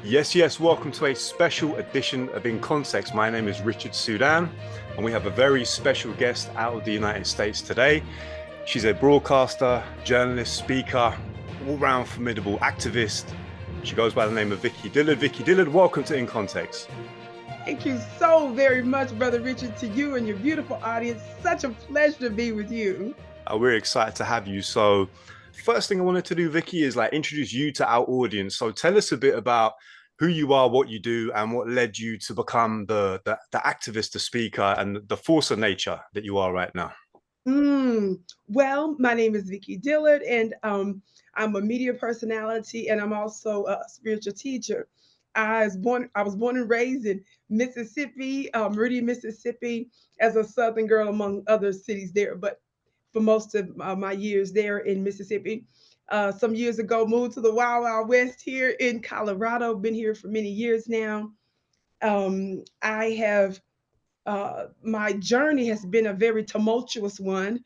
Yes, welcome to a special edition of In Context. My name is Richard Sudan, and we have a very special guest out of the United States today. She's a broadcaster, journalist, speaker, all-round formidable activist. She goes by the name of Vicky Dillard. Vicky Dillard, welcome to In Context. Thank you so very much, Brother Richard, to you and your beautiful audience. Such a pleasure to be with you. We're excited to have you. So first thing I wanted to do, Vicky, is introduce you to our audience. So tell us a bit about who you are, what you do, and what led you to become the activist, the speaker, and the force of nature that you are right now. Well, my name is Vicky Dillard, and I'm a media personality, and I'm also a spiritual teacher. I was born and raised in Mississippi, Meridian, Mississippi, as a Southern girl, among other cities there. But for most of my years there in Mississippi, some years ago, moved to the Wild Wild West here in Colorado. Been here for many years now. I have My journey has been a very tumultuous one,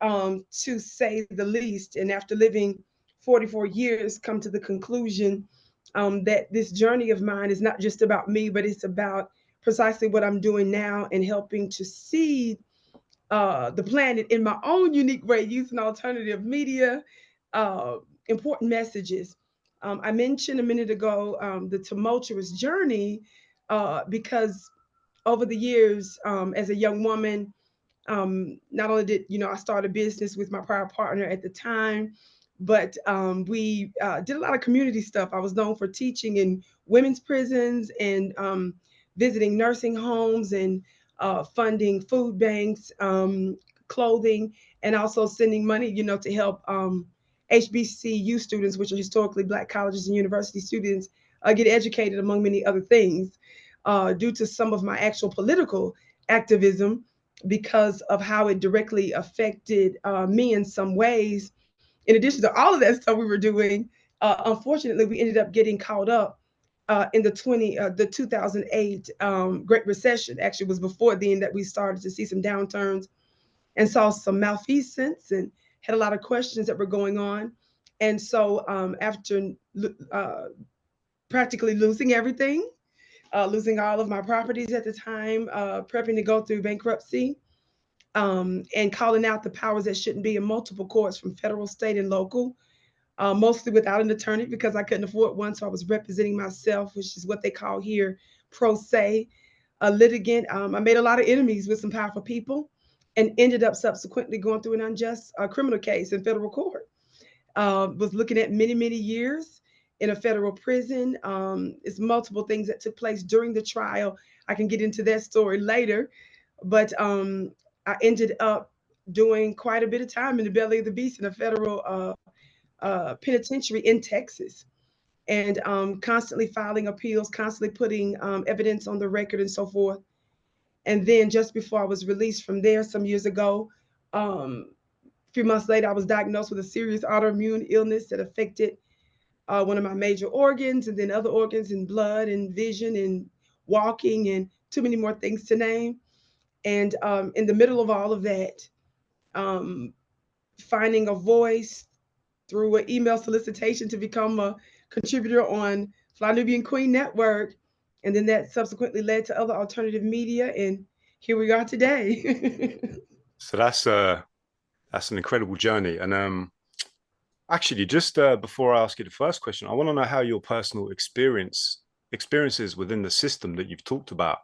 to say the least. And after living 44 years, come to the conclusion that this journey of mine is not just about me, but it's about precisely what I'm doing now and helping to see the planet in my own unique way, using alternative media, uh, important messages. I mentioned a minute ago the tumultuous journey because over the years, as a young woman, not only did I start a business with my prior partner at the time, but we did a lot of community stuff. I was known for teaching in women's prisons and visiting nursing homes and funding food banks, clothing, and also sending money, to help HBCU students, which are historically Black colleges and university students, get educated, among many other things. Due to some of my actual political activism, because of how it directly affected me in some ways. In addition to all of that stuff we were doing, unfortunately, we ended up getting caught up in the 2008 Great Recession. Actually, it was before then that we started to see some downturns and saw some malfeasance and had a lot of questions that were going on. And so, after uh, practically losing everything, losing all of my properties at the time, prepping to go through bankruptcy, and calling out the powers that shouldn't be in multiple courts from federal, state, and local, mostly without an attorney because I couldn't afford one. So I was representing myself, which is what they call here pro se, a litigant. I made a lot of enemies with some powerful people and ended up subsequently going through an unjust criminal case in federal court. Was looking at many, many years in a federal prison. It's multiple things that took place during the trial. I can get into that story later, but I ended up doing quite a bit of time in the belly of the beast in a federal penitentiary in Texas, and constantly filing appeals, constantly putting evidence on the record, and so forth. And then just before I was released from there some years ago, a few months later, I was diagnosed with a serious autoimmune illness that affected one of my major organs, and then other organs and blood and vision and walking and too many more things to name. And in the middle of all of that, um, finding a voice through an email solicitation to become a contributor on Fly Nubian Queen Network. And then that subsequently led to other alternative media. And here we are today. So that's an incredible journey. And actually, just before I ask you the first question, I want to know how your personal experiences within the system that you've talked about,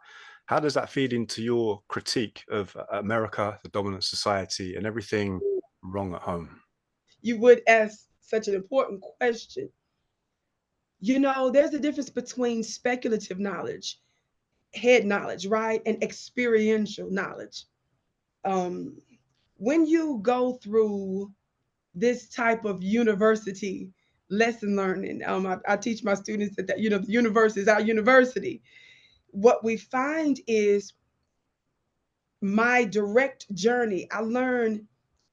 how does that feed into your critique of America, the dominant society, and everything wrong at home? You would ask such an important question. There's a difference between speculative knowledge, head knowledge, right, and experiential knowledge. Um, when you go through this type of university lesson learning, I teach my students that the universe is our university. What we find is my direct journey. I learn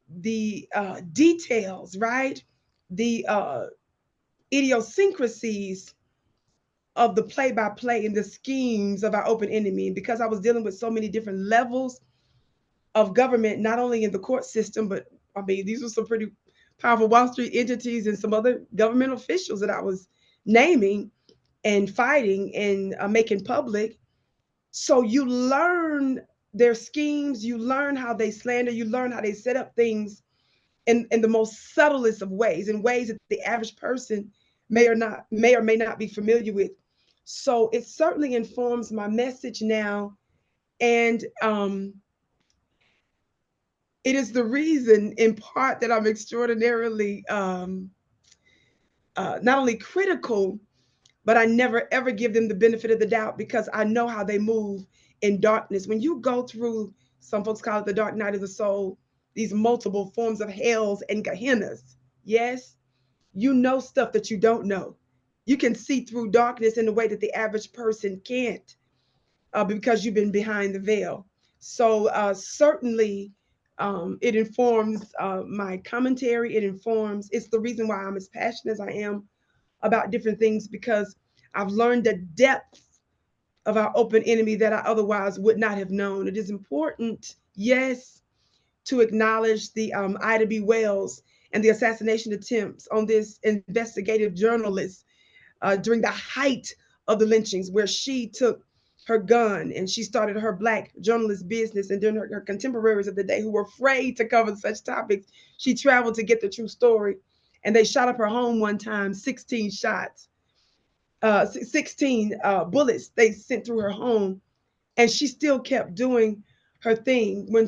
the details, right? The idiosyncrasies of the play by play and the schemes of our open enemy. And because I was dealing with so many different levels of government, not only in the court system, but I mean, these were some pretty powerful Wall Street entities and some other government officials that I was naming. and fighting and making public. So you learn their schemes, you learn how they slander, you learn how they set up things in the most subtlest of ways, in ways that the average person may or may not be familiar with. So it certainly informs my message now, and it is the reason, in part, that I'm extraordinarily not only critical, but I never ever give them the benefit of the doubt because I know how they move in darkness. When you go through, some folks call it the dark night of the soul, these multiple forms of hells and Gehennas, yes, you know stuff that you don't know. You can see through darkness in a way that the average person can't because you've been behind the veil. So certainly it informs my commentary. It informs, it's the reason why I'm as passionate as I am about different things because I've learned the depth of our open enemy that I otherwise would not have known. It is important, yes, to acknowledge the Ida B. Wells and the assassination attempts on this investigative journalist during the height of the lynchings, where she took her gun and she started her Black journalist business. And then her contemporaries of the day who were afraid to cover such topics, she traveled to get the true story. And they shot up her home one time, 16 shots, 16 bullets they sent through her home. And she still kept doing her thing. When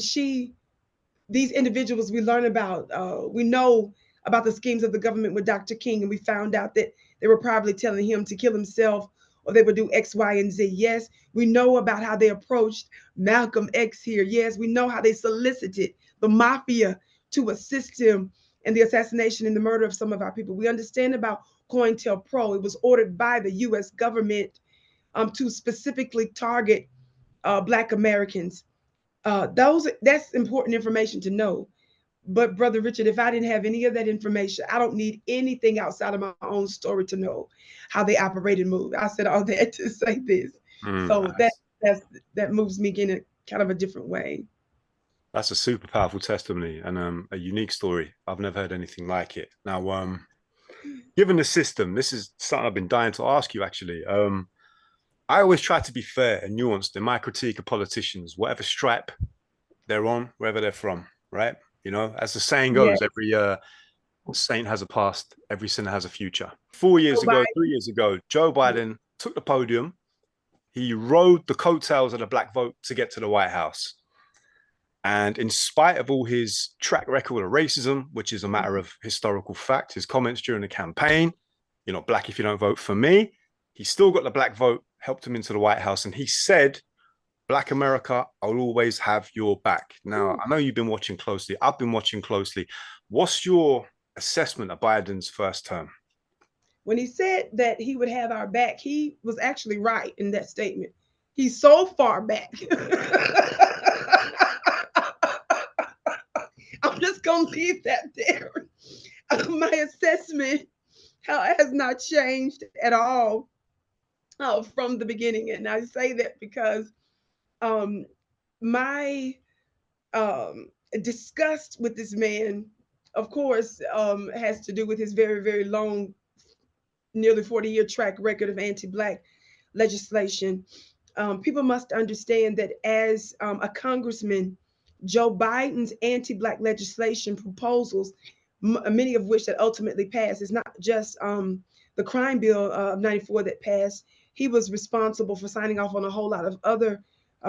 these individuals we learn about, we know about the schemes of the government with Dr. King, and we found out that they were probably telling him to kill himself or they would do X, Y, and Z. Yes, we know about how they approached Malcolm X here. Yes, we know how they solicited the mafia to assist him in the assassination and the murder of some of our people. We understand about COINTELPRO. It was ordered by the US government to specifically target Black Americans. That's important information to know. But Brother Richard, if I didn't have any of that information, I don't need anything outside of my own story to know how they operate and move. I said all that to say this. So that's that moves me in a kind of a different way. That's a super powerful testimony and a unique story. I've never heard anything like it. Now, given the system, this is something I've been dying to ask you actually. I always try to be fair and nuanced in my critique of politicians, whatever stripe they're on, wherever they're from, right? You know, as the saying Yeah. goes, every saint has a past, every sinner has a future. 4 years ago, 3 years ago, Joe Biden took the podium. He rode the coattails of the Black vote to get to the White House. And in spite of all his track record of racism, which is a matter of historical fact, his comments during the campaign, you're not Black if you don't vote for me, he still got the Black vote, helped him into the White House. And he said, Black America, I'll always have your back. Now, I know you've been watching closely. I've been watching closely. What's your assessment of Biden's first term? When he said that he would have our back, he was actually right in that statement. He's so far back. I'm just going to leave that there. My assessment has not changed at all from the beginning. And I say that because my disgust with this man, of course, has to do with his very, very long, nearly 40-year track record of anti Black legislation. People must understand that as a congressman, Joe Biden's anti Black legislation proposals, many of which that ultimately passed, is not just the crime bill of 94 that passed. He was responsible for signing off on a whole lot of other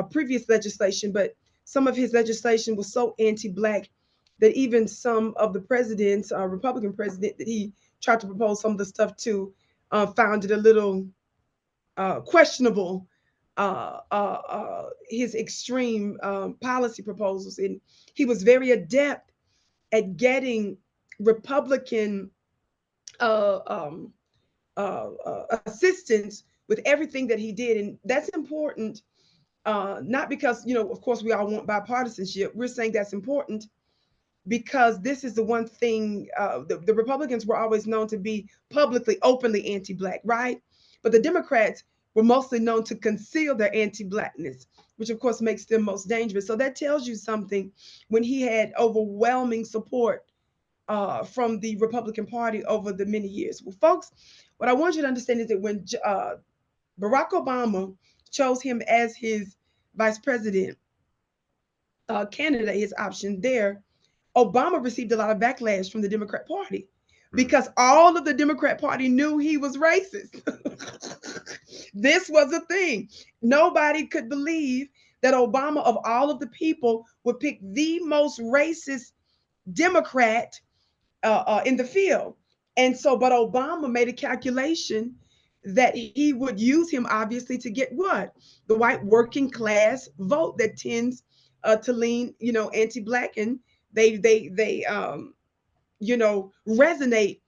previous legislation, but some of his legislation was so anti Black that even some of the presidents, Republican president that he tried to propose some of the stuff to, found it a little questionable, his extreme policy proposals. And he was very adept at getting Republican assistance with everything that he did. And that's important, not because, of course, we all want bipartisanship. We're saying that's important because this is the one thing, the Republicans were always known to be publicly, openly anti-Black, right? But the Democrats were mostly known to conceal their anti-Blackness, which of course makes them most dangerous. So that tells you something when he had overwhelming support from the Republican Party over the many years. Well, folks, What I want you to understand is that when Barack Obama chose him as his vice president candidate, his option there, Obama received a lot of backlash from the Democrat Party because all of the Democrat Party knew he was racist. This was a thing. Nobody could believe that Obama, of all of the people, would pick the most racist Democrat in the field. And so, but Obama made a calculation that he would use him obviously to get what? The white working class vote that tends to lean, anti-black, and they resonate,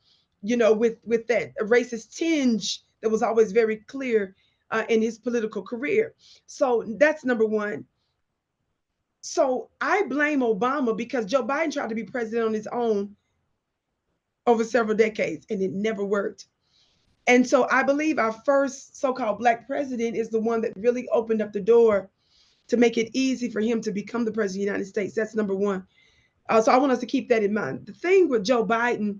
with that racist tinge that was always very clear in his political career. So that's number one. So I blame Obama because Joe Biden tried to be president on his own over several decades and it never worked. And so I believe our first so-called black president is the one that really opened up the door to make it easy for him to become the president of the United States. That's number one. So I want us to keep that in mind. The thing with Joe Biden,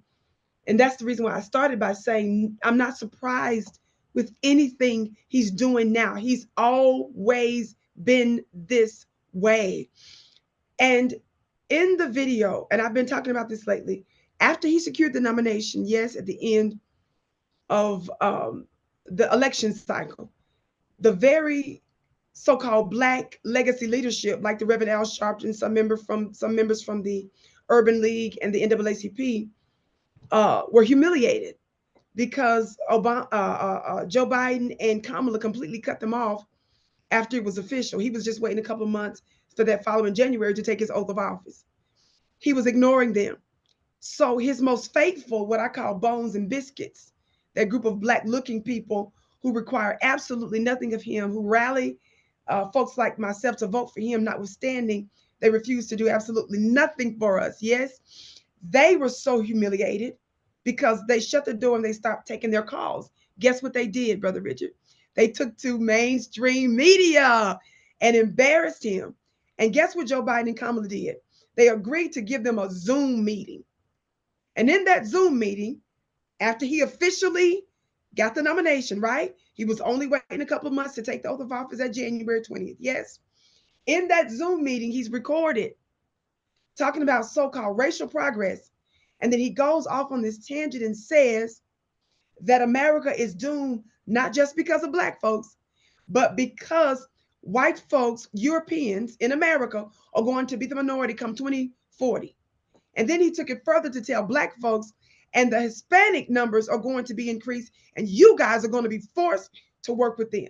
and that's the reason why I started by saying I'm not surprised with anything he's doing now. He's always been this way. And in the video, and I've been talking about this lately, after he secured the nomination, yes, at the end of the election cycle, the very so-called black legacy leadership, like the Reverend Al Sharpton, some members from the Urban League and the NAACP, were humiliated because Joe Biden and Kamala completely cut them off after it was official. He was just waiting a couple of months for that following January to take his oath of office. He was ignoring them. So his most faithful, what I call bones and biscuits, that group of black-looking people who require absolutely nothing of him, who rally folks like myself to vote for him, notwithstanding they refuse to do absolutely nothing for us. Yes, they were so humiliated because they shut the door and they stopped taking their calls. Guess what they did, Brother Richard? They took to mainstream media and embarrassed him. And guess what Joe Biden and Kamala did? They agreed to give them a Zoom meeting. And in that Zoom meeting, after he officially got the nomination, right? He was only waiting a couple of months to take the oath of office at January 20th. Yes. In that Zoom meeting, he's recorded talking about so-called racial progress. And then he goes off on this tangent and says that America is doomed not just because of black folks, but because white folks, Europeans in America, are going to be the minority come 2040. And then he took it further to tell black folks and the Hispanic numbers are going to be increased, and you guys are going to be forced to work with them.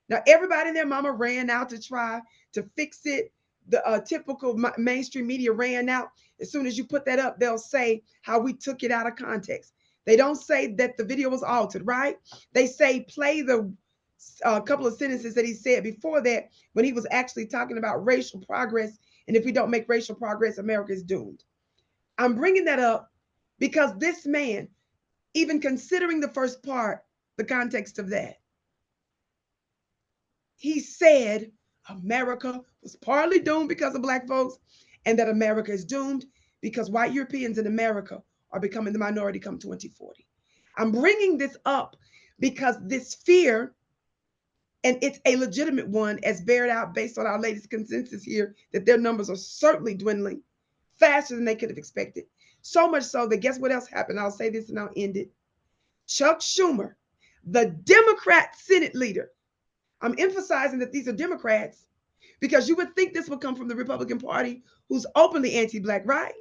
Now, everybody and their mama ran out to try to fix it. The typical mainstream media ran out. As soon as you put that up, they'll say how we took it out of context. They don't say that the video was altered, right? They say play the couple of sentences that he said before that when he was actually talking about racial progress. And if we don't make racial progress, America is doomed. I'm bringing that up because this man, even considering the first part, the context of that, he said America was partly doomed because of black folks and that America is doomed because white Europeans in America are becoming the minority come 2040. I'm bringing this up because this fear, and it's a legitimate one as bared out based on our latest consensus here, that their numbers are certainly dwindling faster than they could have expected. So much so that guess what else happened? I'll say this and I'll end it. Chuck Schumer, the Democrat Senate leader. I'm emphasizing that these are Democrats because you would think this would come from the Republican Party, who's openly anti-black, right?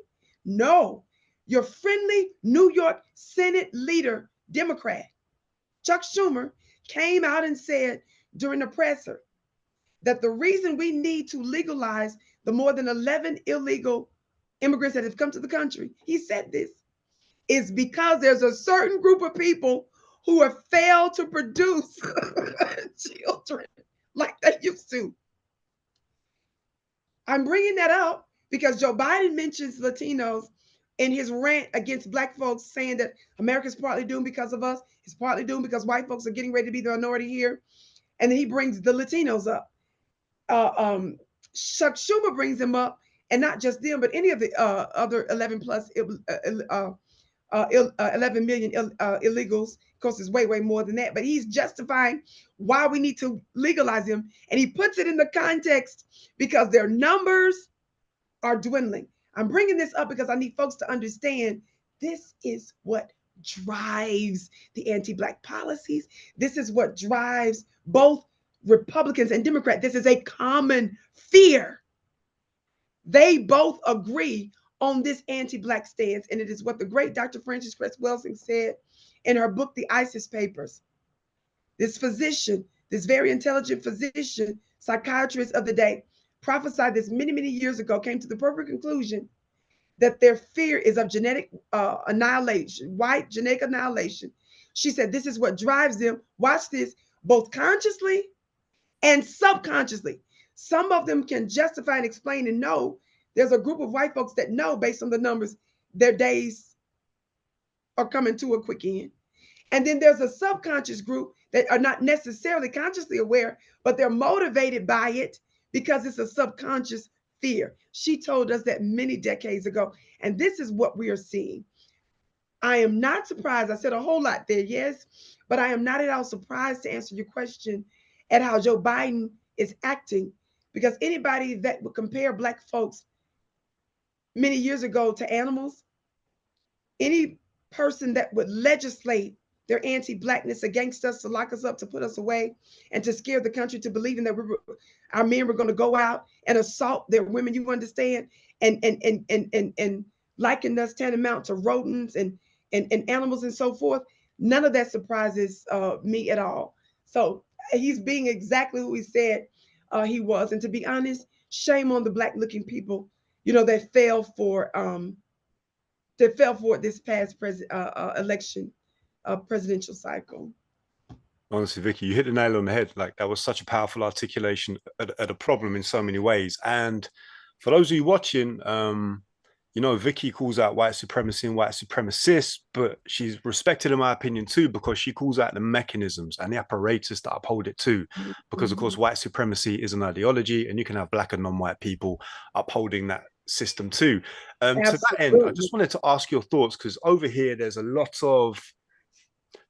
No, your friendly New York Senate leader, Democrat, Chuck Schumer, came out and said during the presser that the reason we need to legalize the more than 11 illegal immigrants that have come to the country, he said this, is because there's a certain group of people who have failed to produce children like they used to. I'm bringing that up because Joe Biden mentions Latinos in his rant against black folks, saying that America's partly doomed because of us. It's partly doomed because white folks are getting ready to be the minority here. And then he brings the Latinos up. Chuck Schumer brings them up, and not just them, but any of the other 11 plus 11 million illegals. Of course, it's way, way more than that. But he's justifying why we need to legalize them. And he puts it in the context because their numbers are dwindling. I'm bringing this up because I need folks to understand this is what drives the anti-Black policies. This is what drives both Republicans and Democrats. This is a common fear. They both agree on this anti-Black stance, and it is what the great Dr. Frances Cress Welsing said in her book, The ISIS Papers. This physician, this very intelligent physician, psychiatrist of the day, prophesied this many, many years ago, came to the perfect conclusion that their fear is of genetic annihilation, white genetic annihilation. She said this is what drives them. Watch this, both consciously and subconsciously. Some of them can justify and explain and know. There's a group of white folks that know, based on the numbers, their days are coming to a quick end. And then there's a subconscious group that are not necessarily consciously aware, but they're motivated by it because it's a subconscious fear. She told us that many decades ago. And this is what we are seeing. I am not surprised. I said a whole lot there, yes, but I am not at all surprised, to answer your question, at how Joe Biden is acting, because anybody that would compare Black folks many years ago to animals, any person that would legislate their anti-Blackness against us, to lock us up, to put us away, and to scare the country to believing that our men were going to go out and assault their women, you understand, and liken us tantamount to rodents and animals and so forth. None of that surprises me at all. So he's being exactly who he said he was. And to be honest, shame on the Black-looking people, that fell for this past election presidential cycle. Honestly, Vicky, you hit the nail on the head. Like, that was such a powerful articulation at a problem in so many ways. And for those of you watching, Vicky calls out white supremacy and white supremacists, but she's respected, in my opinion, too, because she calls out the mechanisms and the apparatus that uphold it too. Because, of course, white supremacy is an ideology, and you can have Black and non-white people upholding that system too. To that end, I just wanted to ask your thoughts, because over here there's a lot of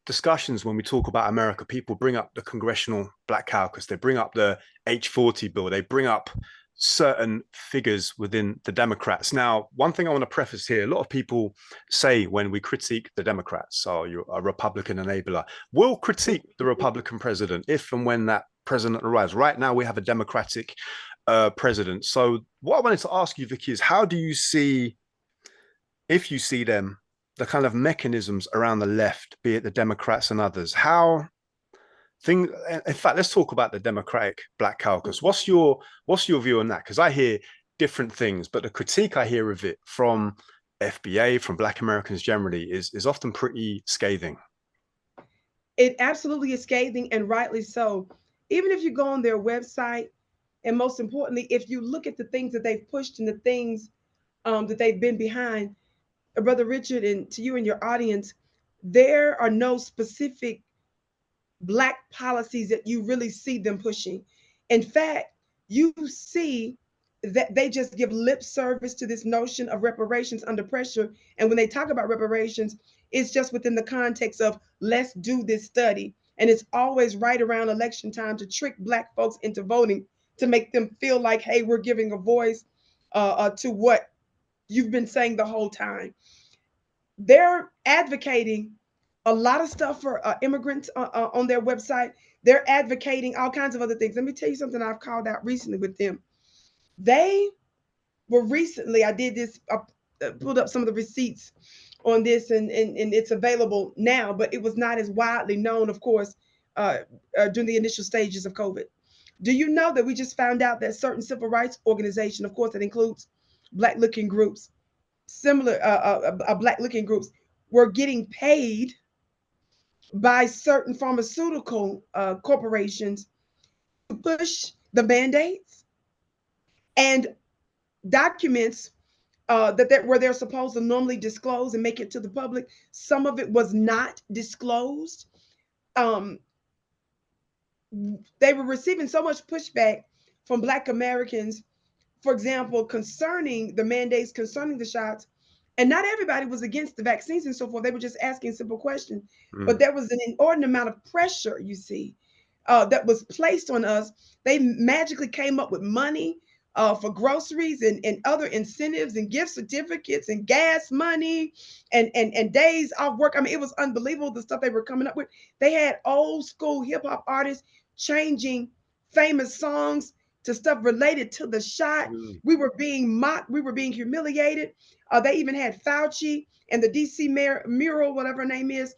discussions when we talk about America. People bring up the Congressional Black Caucus, they bring up the H40 bill, they bring up certain figures within the Democrats. Now, one thing I want to preface here, a lot of people say when we critique the Democrats, oh, you're a Republican enabler. We'll critique the Republican president if and when that president arrives. Right now, we have a Democratic president. So what I wanted to ask you, Vicky, is how do you see, if you see them, the kind of mechanisms around the left, be it the Democrats and others, in fact, let's talk about the Democratic Black Caucus. What's your view on that? Because I hear different things, but the critique I hear of it from FBA, from Black Americans generally, is often pretty scathing. It absolutely is scathing, and rightly so. Even if you go on their website, and most importantly, if you look at the things that they've pushed and the things that they've been behind, Brother Richard, and to you and your audience, there are no specific Black policies that you really see them pushing. In fact, you see that they just give lip service to this notion of reparations under pressure. And when they talk about reparations, it's just within the context of let's do this study. And it's always right around election time to trick Black folks into voting, to make them feel like, hey, we're giving a voice to what you've been saying the whole time. They're advocating a lot of stuff for immigrants on their website. They're advocating all kinds of other things. Let me tell you something I've called out recently with them. They were recently, I did this, I pulled up some of the receipts on this, and it's available now, but it was not as widely known, of course, during the initial stages of COVID. Do you know that we just found out that certain civil rights organization, of course, that includes Black-looking groups, similar Black-looking groups, were getting paid by certain pharmaceutical corporations to push the mandates, and documents that where they're supposed to normally disclose and make it to the public, some of it was not disclosed. They were receiving so much pushback from Black Americans, for example, concerning the mandates, concerning the shots, And not everybody was against the vaccines and so forth. They were just asking simple questions. But Mm, there was an inordinate amount of pressure, you see, that was placed on us. They magically came up with money for groceries and other incentives and gift certificates and gas money and days off work. I mean, it was unbelievable the stuff they were coming up with. They had old school hip hop artists changing famous songs to stuff related to the shot. mm, We were being mocked. We were being humiliated. They even had Fauci and the DC mayor mural, whatever her name is,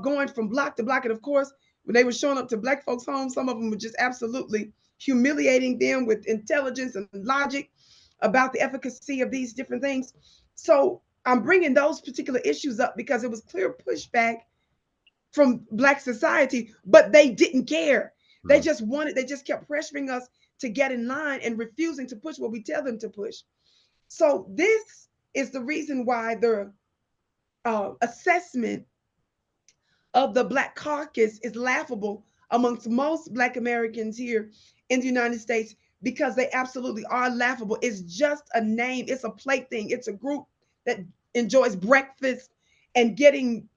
going from block to block. And of course, when they were showing up to black folks' homes, some of them were just absolutely humiliating them with intelligence and logic about the efficacy of these different things. So I'm bringing those particular issues up because it was clear pushback from black society, but they didn't care. mm. They just kept pressuring us to get in line and refusing to push what we tell them to push. So this is the reason why the assessment of the Black caucus is laughable amongst most Black Americans here in the United States because they absolutely are laughable. It's just a name, it's a plaything, it's a group that enjoys breakfast and getting,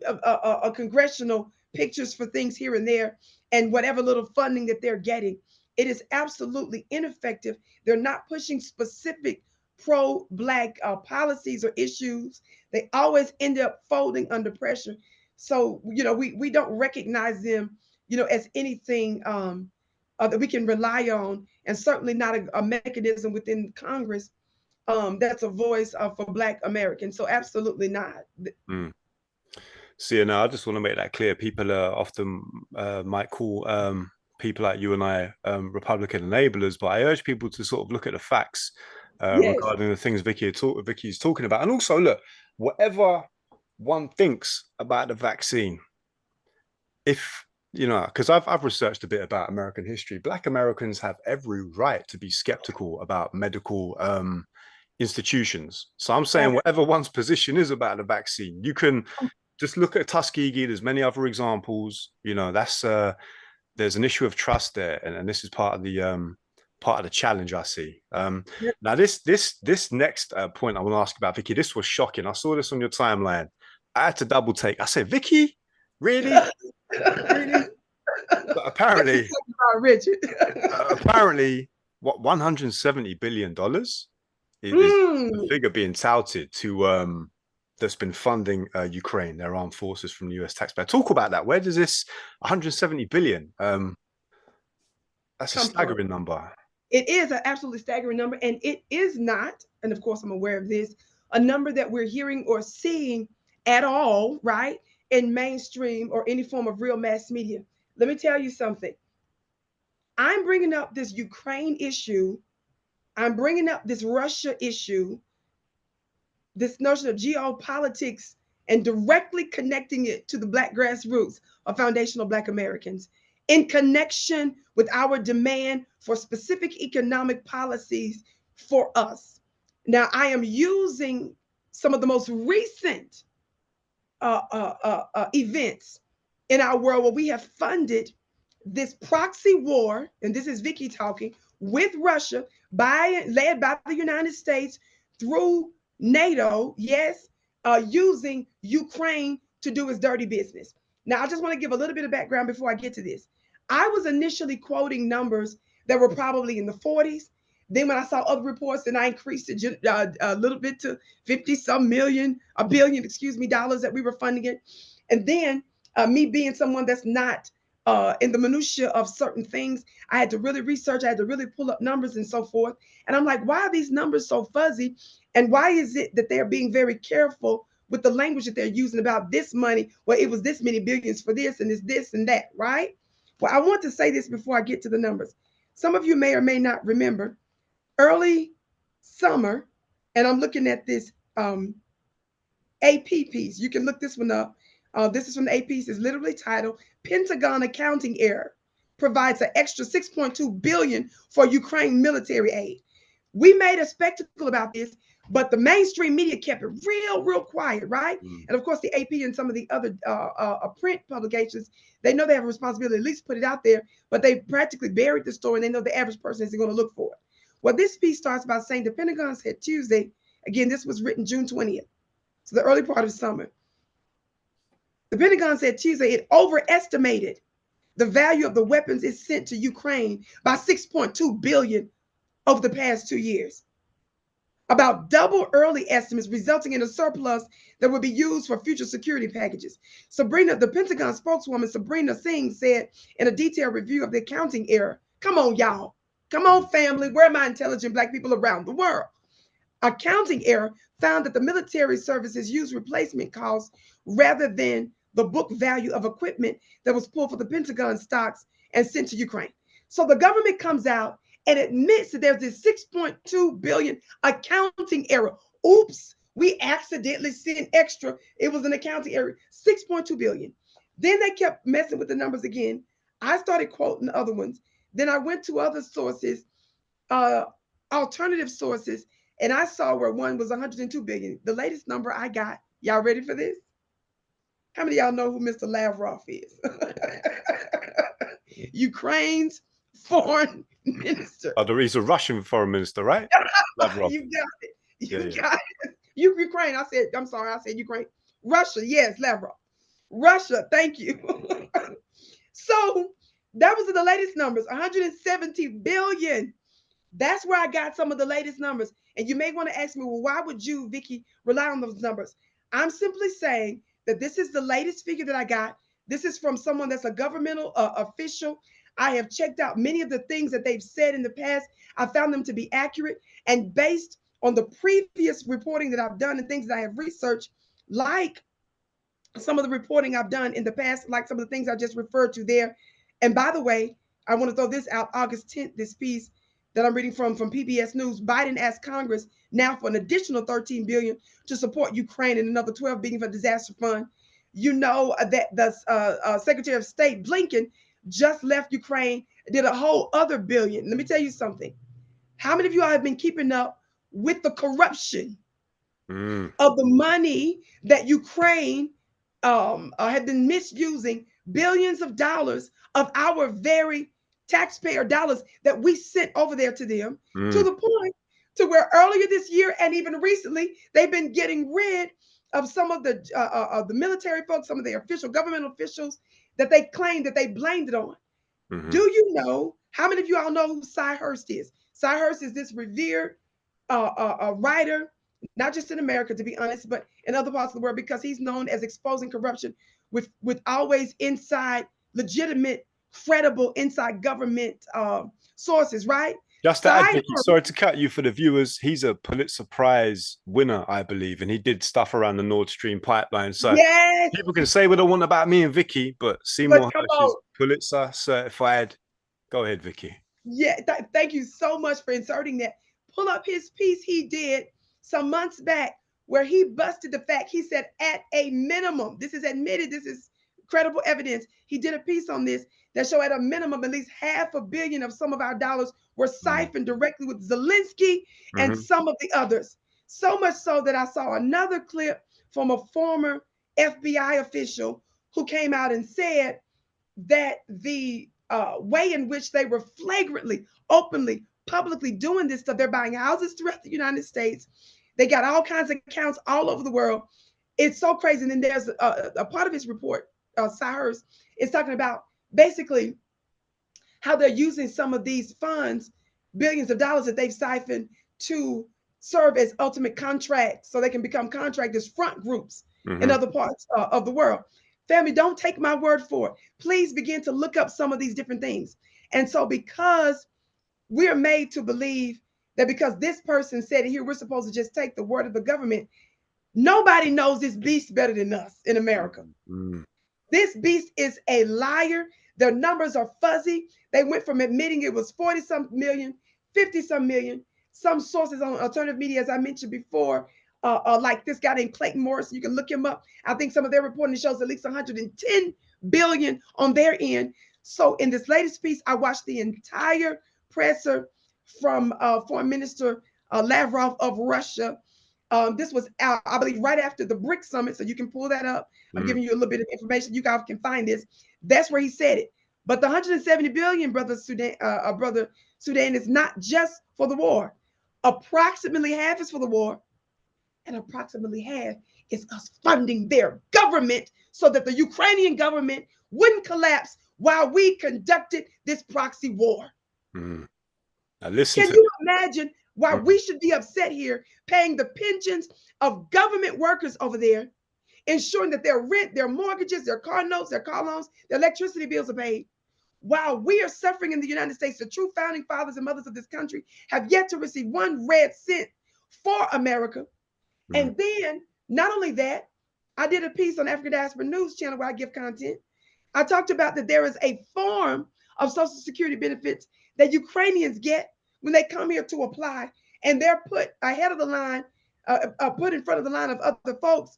a congressional pictures for things here and there and whatever little funding that they're getting. It is absolutely ineffective. They're not pushing specific pro Black policies or issues. They always end up folding under pressure. So, we don't recognize them, as anything that we can rely on, and certainly not a mechanism within Congress that's a voice for Black Americans. So, absolutely not. Mm. So yeah, no, I just want to make that clear. People often might call people like you and I Republican enablers, but I urge people to sort of look at the facts Yes. regarding the things Vicky's talking about. And also, look, whatever one thinks about the vaccine, if because I've researched a bit about American history, Black Americans have every right to be skeptical about medical institutions. So I'm saying whatever one's position is about the vaccine, you can just look at Tuskegee. There's many other examples. That's there's an issue of trust there, and this is part of the challenge I see. Now this next point I want to ask about, Vicky. This was shocking. I saw this on your timeline. I had to double take. I said, Vicky, really, really? But Richard. apparently, what $170 billion is the Mm. figure being touted to that's been funding Ukraine, their armed forces from the US taxpayer. Talk about that. Where does this 170 billion? That's a Come from. staggering number. It is an absolutely staggering number, and it is not, and of course I'm aware of this, a number that we're hearing or seeing at all, right, in mainstream or any form of real mass media. Let me tell you something. I'm bringing up this Ukraine issue. I'm bringing up this Russia issue, this notion of geopolitics, and directly connecting it to the Black grassroots of foundational Black Americans in connection with our demand for specific economic policies for us. Now, I am using some of the most recent events in our world where we have funded this proxy war, and this is Vicky talking, with Russia, led by the United States through NATO, yes, using Ukraine to do its dirty business. Now, I just want to give a little bit of background before I get to this. I was initially quoting numbers that were probably in the 40s. Then when I saw other reports, then I increased it a little bit to 50 some million, a billion, excuse me, dollars that we were funding it. And then me being someone that's not in the minutia of certain things, I had to really research, I had to really pull up numbers and so forth. And I'm like, why are these numbers so fuzzy? And why is it that they're being very careful with the language that they're using about this money? Well, it was this many billions for this and this and that, right? Well, I want to say this before I get to the numbers. Some of you may or may not remember early summer, and I'm looking at this AP piece. You can look this one up. This is from the AP. It's literally titled "Pentagon Accounting Error Provides an Extra 6.2 Billion for Ukraine Military Aid." We made a spectacle about this, but the mainstream media kept it real quiet, right? Mm. And of course, the AP and some of the other print publications, they know they have a responsibility to at least put it out there, but they practically buried the story, and they know the average person isn't going to look for it. Well, this piece starts by saying the Pentagon said Tuesday Again, this was written June 20th, so the early part of summer. The Pentagon said Tuesday it overestimated the value of the weapons it sent to Ukraine by 6.2 billion over the past 2 years. About double early estimates, resulting in a surplus that would be used for future security packages. The Pentagon spokeswoman Sabrina Singh said in a detailed review of the accounting error, come on, y'all. Come on, family. Where are my intelligent Black people around the world? Accounting error found that the military services used replacement costs rather than the book value of equipment that was pulled for the Pentagon stocks and sent to Ukraine. So the government comes out and admits that there's this 6.2 billion accounting error. Oops, we accidentally sent extra. It was an accounting error, 6.2 billion. Then they kept messing with the numbers again. I started quoting other ones. Then I went to other sources, alternative sources, and I saw where one was 102 billion. The latest number I got, y'all ready for this? How many of y'all know who Mr. Lavrov is? Ukraine's foreign minister. Oh, he's a Russian foreign minister, right? Lavrov. You got it. You got it. Ukraine. I'm sorry, I said Ukraine. Russia, yes, Lavrov. Russia, thank you. So that was the latest numbers, 170 billion. That's where I got some of the latest numbers. And you may want to ask me, well, why would you, Vicky, rely on those numbers? I'm simply saying that this is the latest figure that I got. This is from someone that's a governmental official. I have checked out many of the things that they've said in the past. I found them to be accurate. And based on the previous reporting that I've done and things that I have researched, like some of the reporting I've done in the past, like some of the things I just referred to there. And by the way, I want to throw this out, August 10th, this piece that I'm reading from PBS News. Biden asked Congress now for an additional 13 billion to support Ukraine and another 12 billion for disaster fund. You know that the Secretary of State Blinken just left Ukraine, did a whole other billion. Let me tell you something. How many of you all have been keeping up with the corruption of the money that Ukraine have been misusing, billions of dollars of our very taxpayer dollars that we sent over there to them, to the point to where earlier this year and even recently, they've been getting rid of some of the military folks, some of the official government officials that they claimed that they blamed it on. Do you know, how many of you all know who Cy Hurst is? Cy Hurst is this revered writer, not just in America, to be honest, but in other parts of the world, because he's known as exposing corruption with always inside legitimate, credible inside government sources, right? Just to add, Vicky, sorry to cut you for the viewers, he's a Pulitzer Prize winner, I believe, and he did stuff around the Nord Stream pipeline. So yes, people can say what they want about me and Vicky, but Seymour Hersh is Pulitzer certified. Go ahead, Vicky. Yeah, thank you so much for inserting that. Pull up his piece he did some months back where he busted the fact. He said at a minimum, this is admitted, this is credible evidence. He did a piece on this that showed at a minimum at least $500 million of some of our dollars were siphoned directly with Zelensky and some of the others. So much so that I saw another clip from a former FBI official who came out and said that the way in which they were flagrantly, openly, publicly doing this stuff, they're buying houses throughout the United States. They got all kinds of accounts all over the world. It's so crazy. And then there's a part of his report, Cy Hurst, is talking about basically how they're using some of these funds, billions of dollars that they've siphoned, to serve as ultimate contracts so they can become contractors, front groups in other parts of the world. Family, don't take my word for it. Please begin to look up some of these different things. And so because we're made to believe that because this person said it here, we're supposed to just take the word of the government. Nobody knows this beast better than us in America. This beast is a liar. Their numbers are fuzzy. They went from admitting it was 40-some million, 50-some million. Some sources on alternative media, as I mentioned before, like this guy named Clayton Morris, you can look him up. I think some of their reporting shows at least 110 billion on their end. So in this latest piece, I watched the entire presser from Foreign Minister Lavrov of Russia. This was out, I believe, right after the BRICS summit, so you can pull that up. I'm giving you a little bit of information. You guys can find this. That's where he said it. But the 170 billion, brother Sudan, is not just for the war. Approximately half is for the war. and approximately half is us funding their government so that the Ukrainian government wouldn't collapse while we conducted this proxy war. Mm. Now listen Can to you imagine why mm, we should be upset here paying the pensions of government workers over there, ensuring that their rent, their mortgages, their car notes, their car loans, their electricity bills are paid? While we are suffering in the United States, the true founding fathers and mothers of this country have yet to receive one red cent for America. mm, And then, not only that, I did a piece on African Diaspora News Channel where I give content. I talked about that there is a form of Social Security benefits that Ukrainians get when they come here to apply, and they're put ahead of the line, put in front of the line of other folks,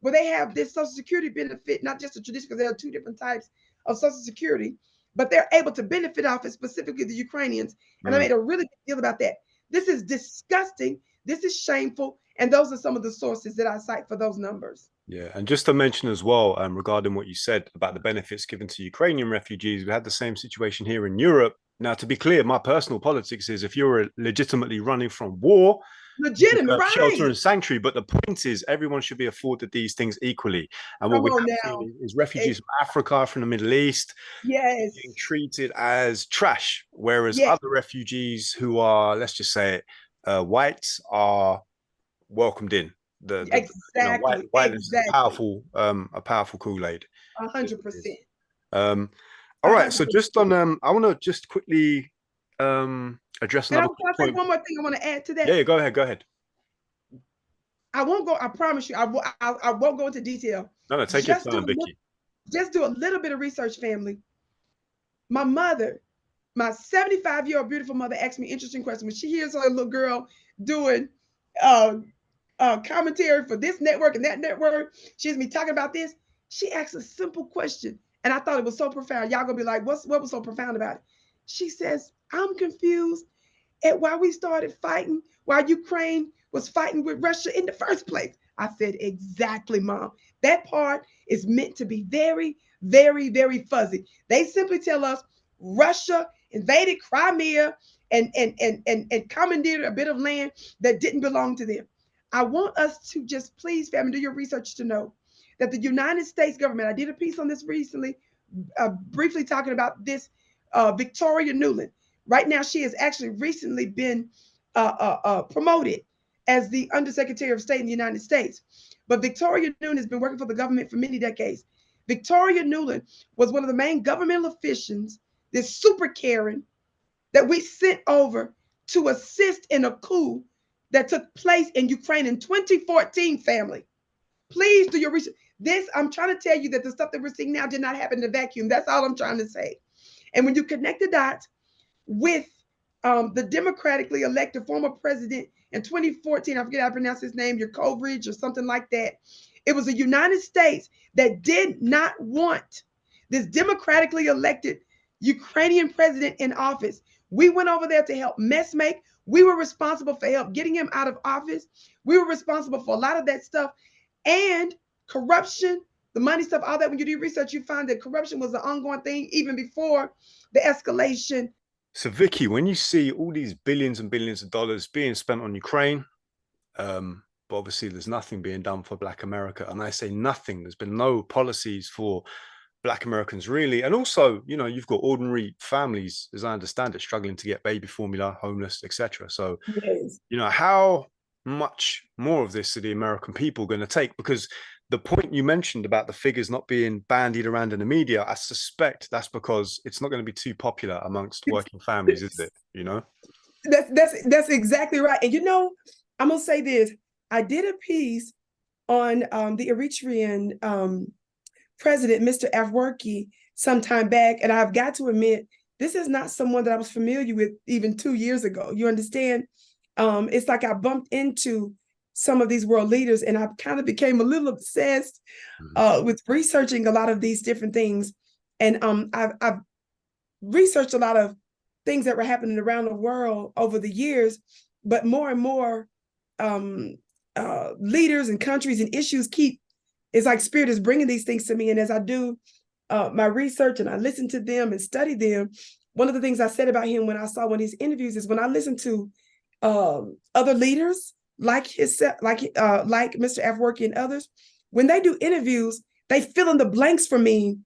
where they have this Social Security benefit, not just a traditional, because there are two different types of Social Security, but they're able to benefit off it, specifically the Ukrainians. And I mm. made a really big deal about that. This is disgusting. This is shameful. And those are some of the sources that I cite for those numbers. Yeah, and just to mention as well, regarding what you said about the benefits given to Ukrainian refugees, we had the same situation here in Europe. Now, to be clear, my personal politics is if you're legitimately running from war, you Legitimate, deserve shelter right? and sanctuary. But the point is, everyone should be afforded these things equally. And what Come we on have now. seen is refugees from Africa, from the Middle East, being Yes. treated as trash, whereas Yes. other refugees who are, let's just say it, white are welcomed in. The Exactly. whiteness is Exactly. a powerful Kool-Aid. A It hundred is. percent. Um, all A right, hundred so percent. just on I want to just quickly address And I another was going to say point. one more thing I want to add to Yeah, that. yeah, go ahead, go ahead. I won't go. I promise you, I won't go into detail. No, no, take your Just do time, a little, Vicky. just do a little bit of research, family. My mother, my 75-year-old beautiful mother, asked me an interesting question when she hears her little girl doing uh, commentary for this network and that network. She hears me talking about this. She asked a simple question, and I thought it was so profound. Y'all gonna be like, what was so profound about it? She says, "I'm confused at why we started fighting, why Ukraine was fighting with Russia in the first place." I said, "Exactly, Mom. That part is meant to be very, very, very fuzzy. They simply tell us Russia invaded Crimea and commandeered a bit of land that didn't belong to them." I want us to just please, family, do your research to know that the United States government, I did a piece on this recently, briefly talking about this, Victoria Nuland. Right now, she has actually recently been promoted as the Undersecretary of State in the United States. But Victoria Nuland has been working for the government for many decades. Victoria Nuland was one of the main governmental officials, this super Karen, that we sent over to assist in a coup that took place in Ukraine in 2014, family. Please do your research. This, I'm trying to tell you that the stuff that we're seeing now did not happen in a vacuum. That's all I'm trying to say. And when you connect the dots with the democratically elected former president in 2014, I forget how to pronounce his name, Yakovlevich or something like that. It was the United States that did not want this democratically elected Ukrainian president in office. We went over there to help mess make. We were responsible for help getting him out of office. We were responsible for a lot of that stuff. And corruption, the money stuff, all that. When you do research, you find that corruption was an ongoing thing even before the escalation. So, Vicky, when you see all these billions and billions of dollars being spent on Ukraine, but obviously there's nothing being done for Black America, and I say nothing, there's been no policies for Black Americans really, and also, you know, you've got ordinary families, as I understand it, struggling to get baby formula, homeless, etc. So, Yes. you know, how much more of this are the American people going to take? Because the point you mentioned about the figures not being bandied around in the media, I suspect that's because it's not going to be too popular amongst working families, is it? You know? That's exactly right. And you know, I'm gonna say this. I did a piece on the Eritrean president, Mr. Afwerki, some time back, and I've got to admit, this is not someone that I was familiar with even 2 years ago. You understand? It's like I bumped into some of these world leaders, and I kind of became a little obsessed with researching a lot of these different things. And I've researched a lot of things that were happening around the world over the years, but more and more leaders and countries and issues keep, it's like Spirit is bringing these things to me. And as I do my research and I listen to them and study them, one of the things I said about him when I saw one of his interviews is when I listen to other leaders like like Mr. Afwerki and others, when they do interviews, they fill in the blanks for me,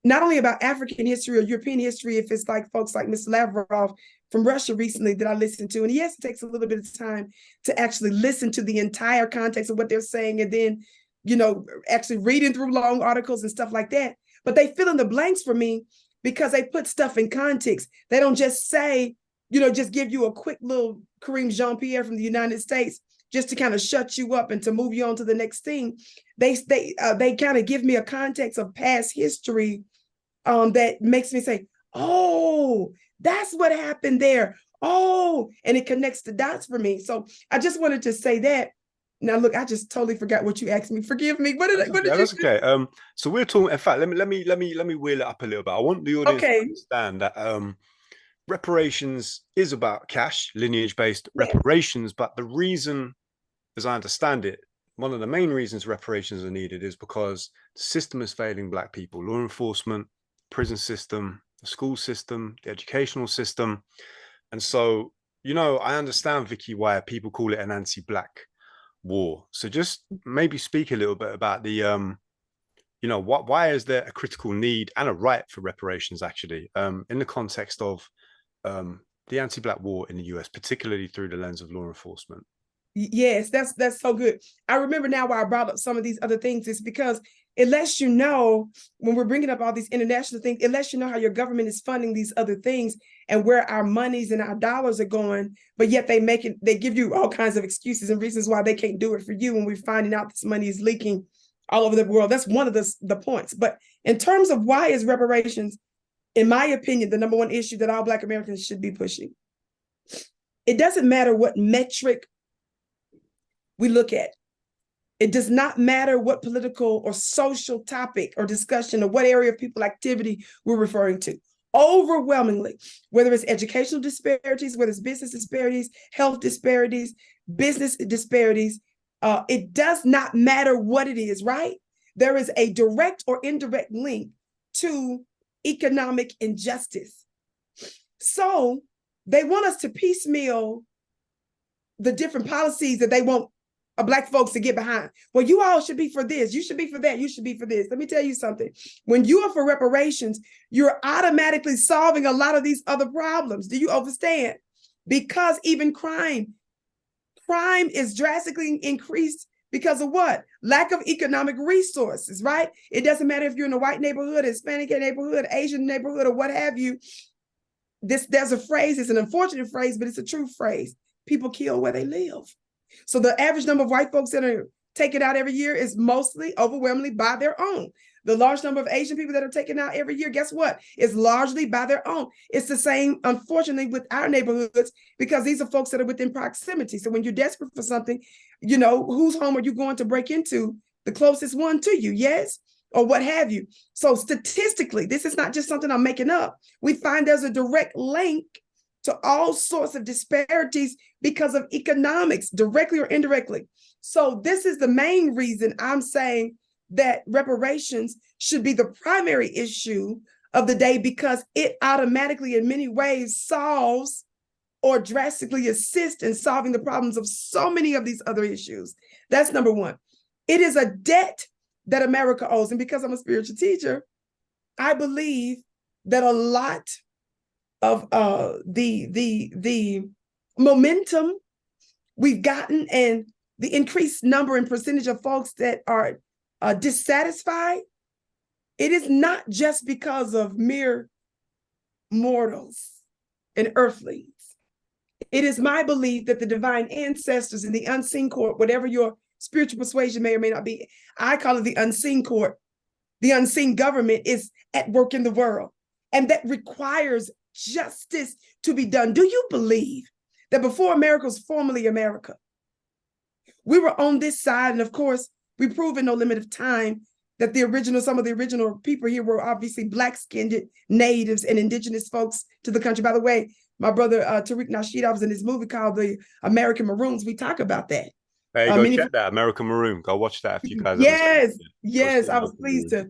not only about African history or European history, if it's like folks like Mr. Lavrov from Russia recently that I listened to. And yes, it takes a little bit of time to actually listen to the entire context of what they're saying, and then, actually reading through long articles and stuff like that. But they fill in the blanks for me because they put stuff in context. They don't just say, just give you a quick little Kareem Jean-Pierre from the United States just to kind of shut you up and to move you on to the next thing. They kind of give me a context of past history that makes me say, oh, that's what happened there. Oh, and it connects the dots for me. So I just wanted to say that. Now, look, I just totally forgot what you asked me. Forgive me. What did you? That's okay. So we're talking. In fact, let me wheel it up a little bit. I want the audience to Okay. understand that reparations is about cash, lineage-based Yeah. reparations, but the reason, as I understand it, one of the main reasons reparations are needed is because the system is failing Black people: law enforcement, prison system, the school system, the educational system. And so, I understand, Vicky, why people call it an anti-Black war. So just maybe speak a little bit about the why is there a critical need and a right for reparations, actually, in the context of the anti-Black war in the US, particularly through the lens of law enforcement. Yes, that's so good. I remember now why I brought up some of these other things is because it lets you know, when we're bringing up all these international things, it lets you know how your government is funding these other things and where our monies and our dollars are going. But yet they give you all kinds of excuses and reasons why they can't do it for you when we're finding out this money is leaking all over the world. That's one of the points. But in terms of why is reparations, in my opinion, the number one issue that all Black Americans should be pushing. It doesn't matter what metric we look at. It does not matter what political or social topic or discussion or what area of people activity we're referring to. Overwhelmingly, whether it's educational disparities, whether it's business disparities, health disparities, business disparities, it does not matter what it is, right? There is a direct or indirect link to economic injustice. So they want us to piecemeal the different policies that they want Black folks to get behind. Well, you all should be for this. You should be for that. You should be for this. Let me tell you something. When you are for reparations, you're automatically solving a lot of these other problems. Do you understand? Because even crime is drastically increased because of what? Lack of economic resources, right? It doesn't matter if you're in a white neighborhood, Hispanic neighborhood, Asian neighborhood, or what have you. There's a phrase, it's an unfortunate phrase, but it's a true phrase. People kill where they live. So the average number of white folks that are taken out every year is mostly, overwhelmingly by their own. The large number of Asian people that are taken out every year, guess what? It's largely by their own. It's the same, unfortunately, with our neighborhoods, because these are folks that are within proximity. So when you're desperate for something, whose home are you going to break into? The closest one to you, yes? Or what have you. So statistically, this is not just something I'm making up. We find there's a direct link to all sorts of disparities because of economics, directly or indirectly. So this is the main reason I'm saying that reparations should be the primary issue of the day, because it automatically, in many ways, solves or drastically assists in solving the problems of so many of these other issues. That's number one. It is a debt that America owes. And because I'm a spiritual teacher, I believe that a lot of the momentum we've gotten and the increased number and percentage of folks that are dissatisfied, it is not just because of mere mortals and earthlings. It is my belief that the divine ancestors in the unseen court, whatever your spiritual persuasion may or may not be, I call it the unseen court, the unseen government, is at work in the world. And that requires justice to be done. Do you believe that before America was formally America, we were on this side, and of course, we prove in no limit of time that some of the original people here were obviously Black-skinned natives and indigenous folks to the country. By the way, my brother Tariq Nasheed, was in this movie called The American Maroons. We talk about that. Hey, go check that, American Maroon. Go watch that if you guys haven't seen it. Yes, I was pleased to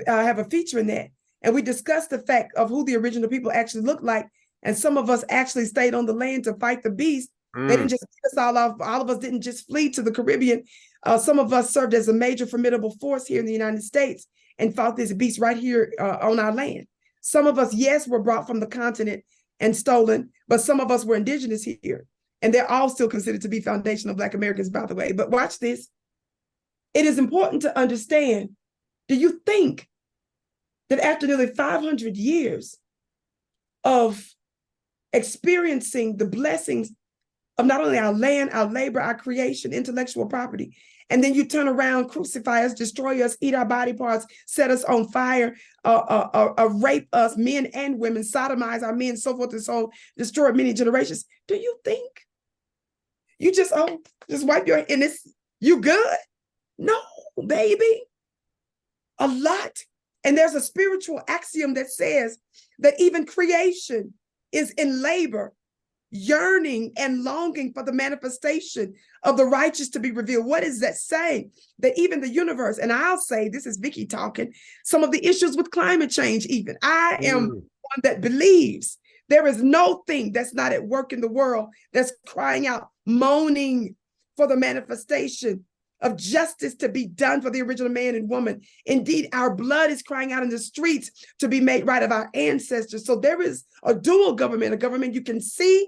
have a feature in that. And we discussed the fact of who the original people actually looked like. And some of us actually stayed on the land to fight the beast They didn't Mm, just kick us all off. All of us didn't just flee to the Caribbean. Some of us served as a major formidable force here in the United States and fought these beasts right here on our land. Some of us, yes, were brought from the continent and stolen, but some of us were indigenous here. And they're all still considered to be foundational Black Americans, by the way. But watch this. It is important to understand. Do you think that after nearly 500 years of experiencing the blessings of not only our land, our labor, our creation, intellectual property, and then you turn around, crucify us, destroy us, eat our body parts, set us on fire, rape us, men and women, sodomize our men, so forth and so on, destroy many generations. Do you think you just wipe your and it's you good? No, baby. A lot. And there's a spiritual axiom that says that even creation is in labor, yearning and longing for the manifestation of the righteous to be revealed. What is that saying? That even the universe, and I'll say, this is Vicky talking, some of the issues with climate change even. I am one that believes there is no thing that's not at work in the world that's crying out, moaning for the manifestation of justice to be done for the original man and woman. Indeed, our blood is crying out in the streets to be made right of our ancestors. So there is a dual government, a government you can see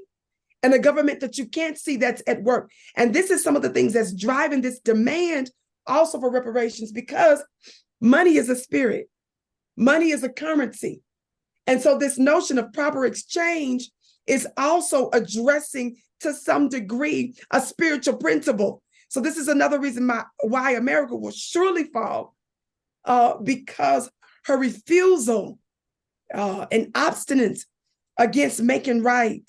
and a government that you can't see that's at work. And this is some of the things that's driving this demand also for reparations, because money is a spirit, money is a currency. And so this notion of proper exchange is also addressing to some degree a spiritual principle. So this is another reason why America will surely fall, because her refusal and obstinance against making right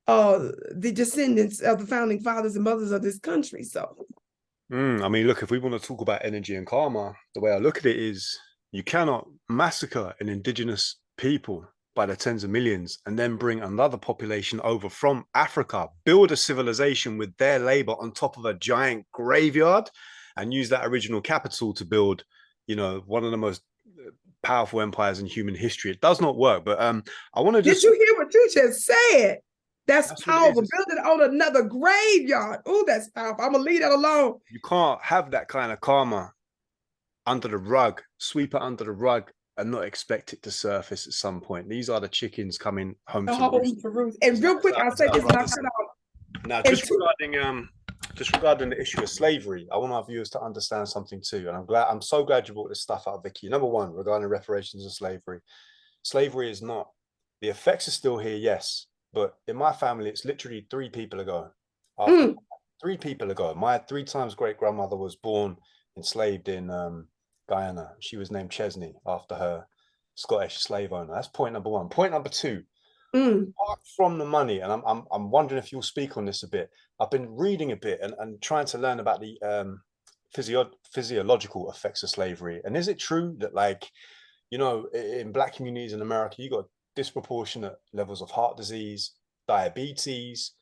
the descendants of the founding fathers and mothers of this country. So, I mean, look, if we want to talk about energy and karma, the way I look at it is you cannot massacre an indigenous people by the tens of millions and then bring another population over from Africa, build a civilization with their labor on top of a giant graveyard, and use that original capital to build, one of the most powerful empires in human history. It does not work. But I want to just. Did you hear what you just said? That's powerful. Build it on another graveyard. Oh, that's powerful. I'm gonna leave that alone. You can't have that kind of karma under the rug, sweep it under the rug, and not expect it to surface at some point. These are the chickens coming home to roost. And real quick, I'll say this. Now, just regarding the issue of slavery, I want our viewers to understand something too. And I'm so glad you brought this stuff out, Vicky. Number one, regarding reparations and slavery. Slavery is not, the effects are still here, yes. But in my family, it's literally 3 people ago. 3 people ago, my 3 times great grandmother was born enslaved in Guyana. She was named Chesney after her Scottish slave owner. That's point number one. Point number two, apart from the money, and I'm wondering if you'll speak on this a bit. I've been reading a bit and trying to learn about the physiological effects of slavery. And is it true that, like, in Black communities in America, you got disproportionate levels of heart disease, diabetes,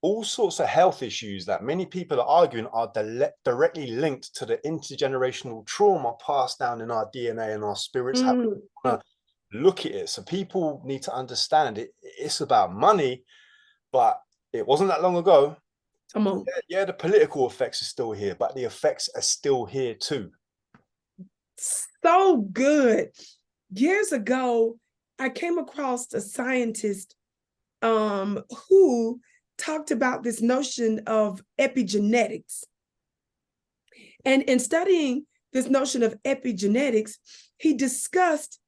all sorts of health issues that many people are arguing are directly linked to the intergenerational trauma passed down in our DNA and our spirits. Look at it. So people need to understand it. It's about money, but it wasn't that long ago. Come on. Yeah, the political effects are still here, but the effects are still here too. So good. Years ago, I came across a scientist who talked about this notion of epigenetics. And in studying this notion of epigenetics, he discussed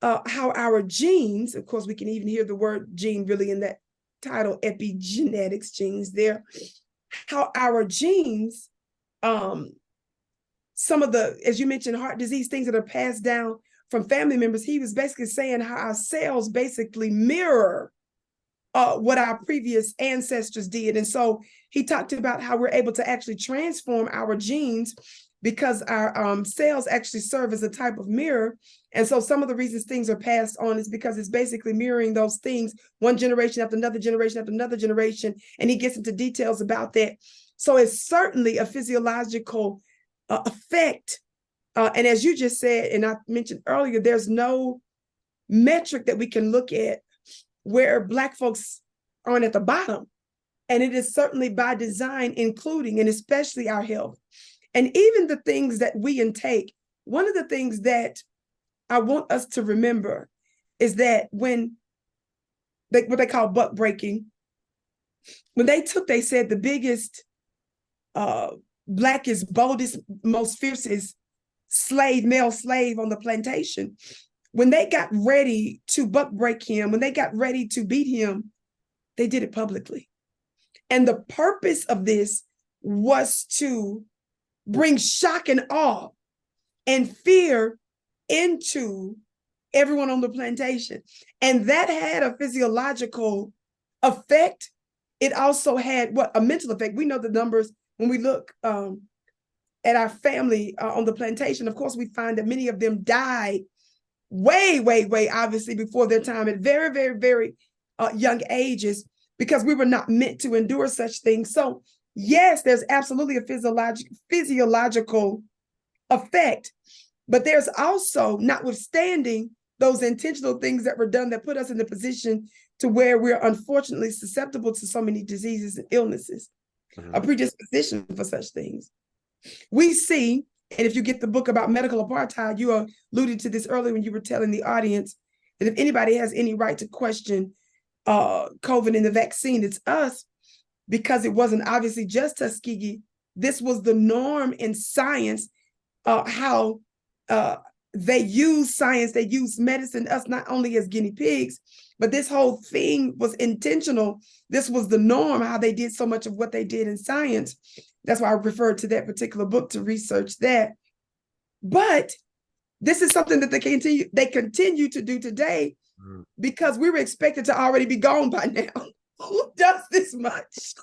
how our genes, of course, we can even hear the word gene really in that title, epigenetics, genes there, how our genes, some of the, as you mentioned, heart disease, things that are passed down from family members, he was basically saying how our cells basically mirror what our previous ancestors did. And so he talked about how we're able to actually transform our genes because our cells actually serve as a type of mirror. And so some of the reasons things are passed on is because it's basically mirroring those things, one generation after another generation after another generation. And he gets into details about that. So it's certainly a physiological effect. And as you just said, and I mentioned earlier, there's no metric that we can look at where Black folks aren't at the bottom And it is certainly by design, including and especially our health. And even the things that we intake, one of the things that I want us to remember is that when what they call buck breaking, when they said the biggest, blackest, boldest, most fiercest male slave on the plantation, when they got ready to buck break him, when they got ready to beat him, they did it publicly. And the purpose of this was to bring shock and awe and fear into everyone on the plantation. And that had a physiological effect. It also had a mental effect. We know the numbers when we look at our family on the plantation. Of course, we find that many of them died way, way, way, obviously, before their time at very, very, very young ages, because we were not meant to endure such things. So yes, there's absolutely a physiological effect, but there's also, notwithstanding those intentional things that were done that put us in the position to where we're unfortunately susceptible to so many diseases and illnesses, a predisposition for such things. We see, and if you get the book about medical apartheid, you alluded to this earlier when you were telling the audience that if anybody has any right to question COVID and the vaccine, it's us, because it wasn't obviously just Tuskegee. This was the norm in science, how they use science, they use medicine, us not only as guinea pigs, but this whole thing was intentional. This was the norm, how they did so much of what they did in science. That's why I referred to that particular book to research that. But this is something that they continue to do today, because we were expected to already be gone by now. Who does this much?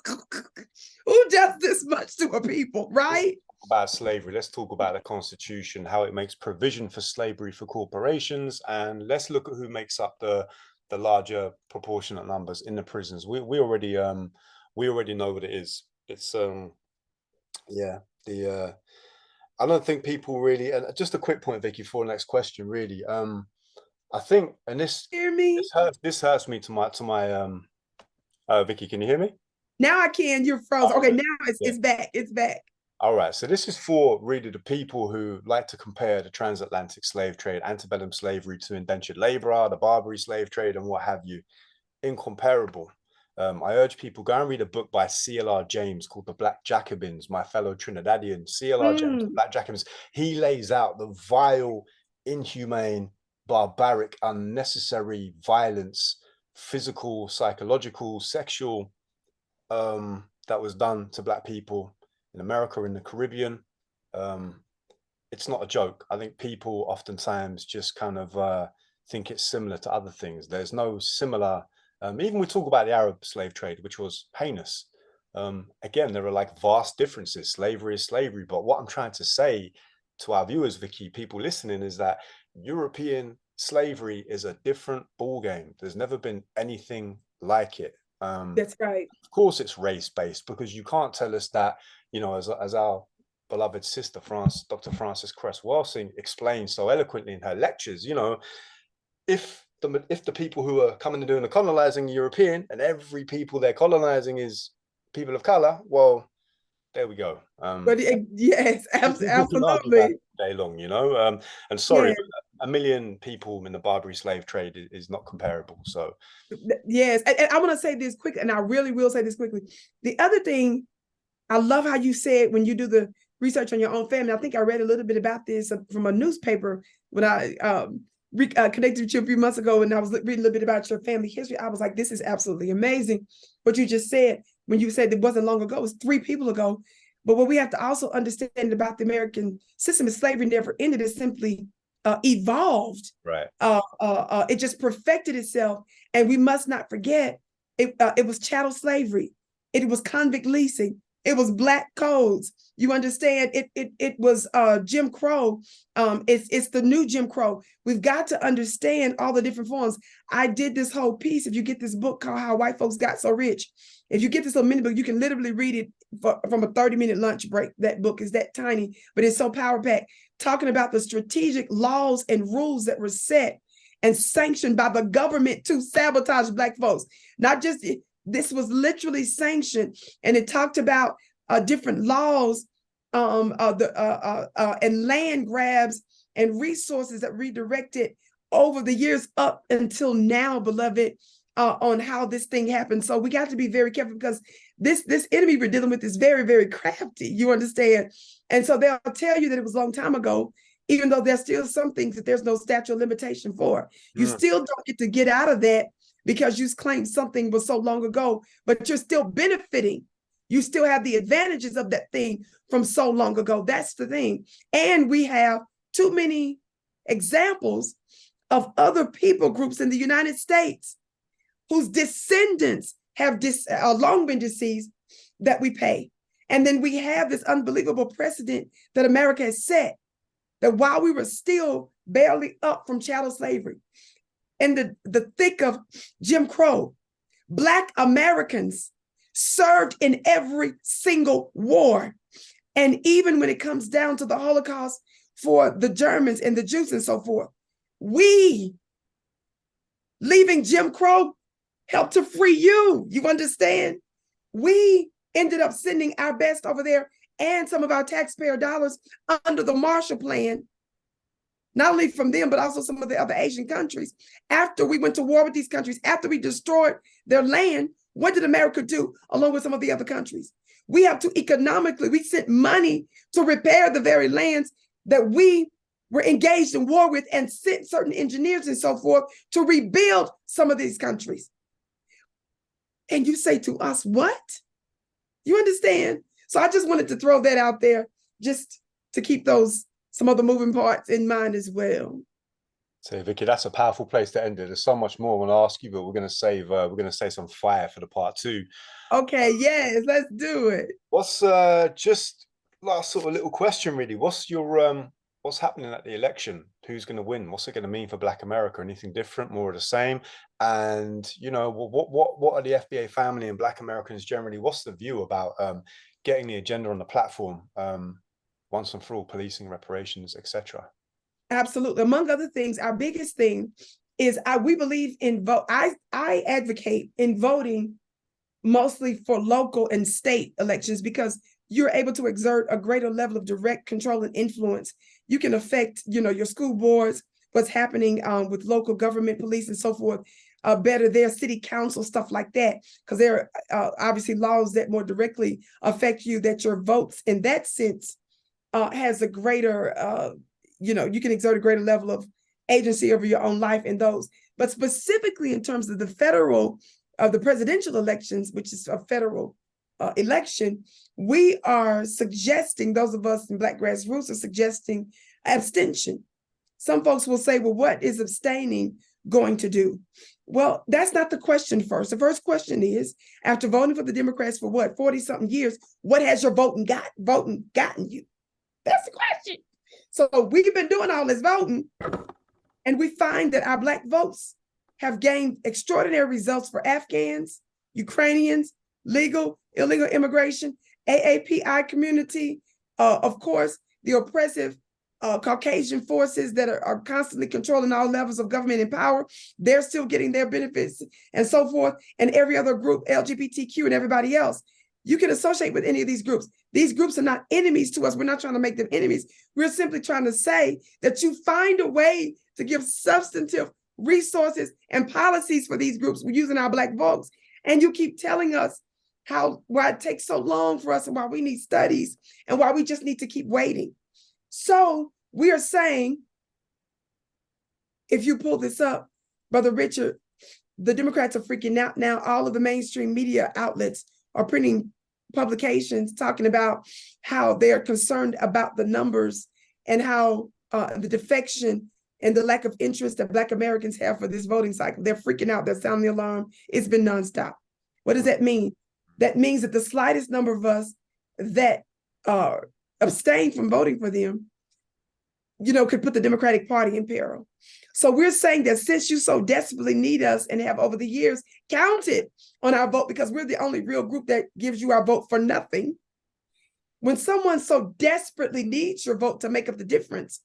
Who does this much to a people, right? About slavery, let's talk about the Constitution, how it makes provision for slavery for corporations, and let's look at who makes up the larger proportionate numbers in the prisons. We already know what it is. It's yeah, I don't think people really, and just a quick point, Vicky, for the next question, really. I think, and Hear me? this hurts me to my Vicky, can you hear me? Now I can. You're frozen. Okay, now it's back. It's back. All right, so this is for really the people who like to compare the transatlantic slave trade, antebellum slavery, to indentured laborer, the Barbary slave trade, and what have you. Incomparable. I urge people, go and read a book by C.L.R. James called The Black Jacobins, my fellow Trinidadian. C.L.R. James, The Black Jacobins. He lays out the vile, inhumane, barbaric, unnecessary violence, physical, psychological, sexual, that was done to Black people in America, in the Caribbean. It's not a joke. I think people oftentimes just kind of think it's similar to other things. There's no similar, even we talk about the Arab slave trade, which was heinous. Again, there are like vast differences. Slavery is slavery. But what I'm trying to say to our viewers, Vicky, people listening, is that European slavery is a different ballgame. There's never been anything like it. That's right. Of course, it's race-based, because you can't tell us that, you know, as our beloved sister, Dr. Frances Cress Welsing, explains so eloquently in her lectures, you know, if the people who are coming and doing the colonizing are European, and every people they're colonizing is people of color, well, there we go. But yes, absolutely. Day long, you know. And sorry, Yes. but 1 million people in the Barbary slave trade is not comparable. So Yes, and I want to say this quick, and I really will say this quickly. The other thing, I love how you said when you do the research on your own family. I think I read a little bit about this from a newspaper when I connected with you a few months ago, and I was reading a little bit about your family history. I was like, this is absolutely amazing. What you just said, when you said it wasn't long ago, it was 3 people ago. But what we have to also understand about the American system is slavery never ended. It simply evolved. right. It just perfected itself. And we must not forget, it was chattel slavery. It was convict leasing. It was black codes. You understand? It was Jim Crow. It's the new Jim Crow. We've got to understand all the different forms. I did this whole piece. If you get this book called How White Folks Got So Rich, if you get this little mini book, you can literally read it from a 30-minute lunch break. That book is that tiny, but it's so power-packed, talking about the strategic laws and rules that were set and sanctioned by the government to sabotage Black folks. Not just This was literally sanctioned, and it talked about different laws and land grabs and resources that redirected over the years up until now, beloved, on how this thing happened. So we got to be very careful, because this enemy we're dealing with is very, very crafty. You understand? And so they'll tell you that it was a long time ago, even though there's still some things that there's no statute of limitation for. You still don't get to get out of that because you claim something was so long ago, but you're still benefiting. You still have the advantages of that thing from so long ago. That's the thing. And we have too many examples of other people groups in the United States whose descendants have long been deceased that we pay. And then we have this unbelievable precedent that America has set, that while we were still barely up from chattel slavery, in the thick of Jim Crow, Black Americans served in every single war. And even when it comes down to the Holocaust for the Germans and the Jews and so forth, we, leaving Jim Crow, helped to free you. You understand? We ended up sending our best over there and some of our taxpayer dollars under the Marshall Plan, not only from them, but also some of the other Asian countries. After we went to war with these countries, after we destroyed their land, what did America do along with some of the other countries? We have to economically, we sent money to repair the very lands that we were engaged in war with, and sent certain engineers and so forth to rebuild some of these countries. And you say to us, what? You understand? So I just wanted to throw that out there, just to keep some of the moving parts in mind as well. So Vicky, that's a powerful place to end it. There's so much more I want to ask you, but we're going to save some fire for the part 2. Okay, yes, let's do it. What's just last sort of little question really? What's your what's happening at the election? Who's going to win? What's it going to mean for Black America? Anything different, more of the same? And you know, what are the FBA family and Black Americans generally? What's the view about getting the agenda on the platform once and for all, policing, reparations, etc.? Absolutely. Among other things, our biggest thing is we believe in vote. I advocate in voting mostly for local and state elections, because you're able to exert a greater level of direct control and influence. You can affect, your school boards, what's happening with local government, police, and so forth, better their city council, stuff like that, because there are obviously laws that more directly affect you, that your votes in that sense has a greater, you can exert a greater level of agency over your own life in those. But specifically in terms of the presidential elections, which is a federal election, we are suggesting, those of us in Black Grassroots are suggesting abstention. Some folks will say, well, what is abstaining going to do? Well, that's not the question first. The first question is, after voting for the Democrats for 40-something years, what has your voting gotten you? That's the question. So we've been doing all this voting, and we find that our Black votes have gained extraordinary results for Afghans, Ukrainians, legal, illegal immigration, AAPI community, of course, the oppressive Caucasian forces that are constantly controlling all levels of government and power. They're still getting their benefits and so forth, and every other group, LGBTQ and everybody else. You can associate with any of these groups. These groups are not enemies to us. We're not trying to make them enemies. We're simply trying to say that you find a way to give substantive resources and policies for these groups. We're using our Black votes. And you keep telling us why it takes so long for us, and why we need studies, and why we just need to keep waiting. So we are saying, if you pull this up, Brother Richard, the Democrats are freaking out now. All of the mainstream media outlets are printing publications talking about how they're concerned about the numbers, and how the defection and the lack of interest that Black Americans have for this voting cycle. They're freaking out. They're sounding the alarm. It's been nonstop. What does that mean? That means that the slightest number of us that abstain from voting for them, could put the Democratic Party in peril. So we're saying that since you so desperately need us, and have over the years counted on our vote, because we're the only real group that gives you our vote for nothing, when someone so desperately needs your vote to make up the difference,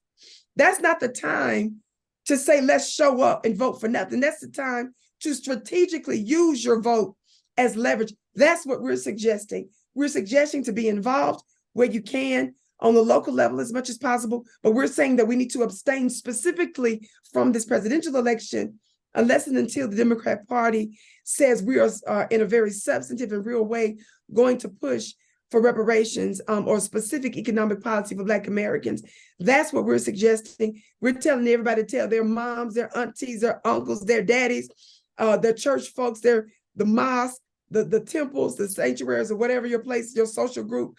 that's not the time to say, let's show up and vote for nothing. That's the time to strategically use your vote as leverage. That's what we're suggesting. We're suggesting to be involved where you can on the local level as much as possible, but we're saying that we need to abstain specifically from this presidential election unless and until the Democrat Party says we are in a very substantive and real way going to push for reparations or specific economic policy for Black Americans. That's what we're suggesting. We're telling everybody to tell their moms, their aunties, their uncles, their daddies, their church folks, the mosque, the temples, the sanctuaries, or whatever your place, your social group.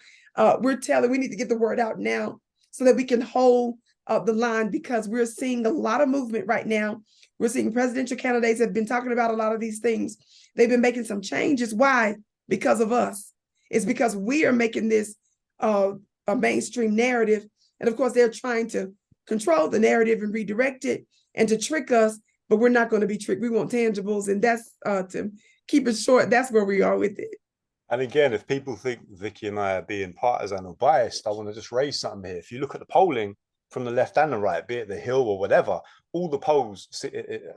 We're telling we need to get the word out now so that we can hold the line, because we're seeing a lot of movement right now. We're seeing presidential candidates have been talking about a lot of these things. They've been making some changes. Why? Because of us. It's because we are making this a mainstream narrative. And of course, they're trying to control the narrative and redirect it and to trick us, but we're not going to be tricked. We want tangibles. And that's, to keep it short, that's where we are with it. And again, if people think Vicky and I are being partisan or biased, I want to just raise something here. If you look at the polling from the left and the right, be it the Hill or whatever, all the polls,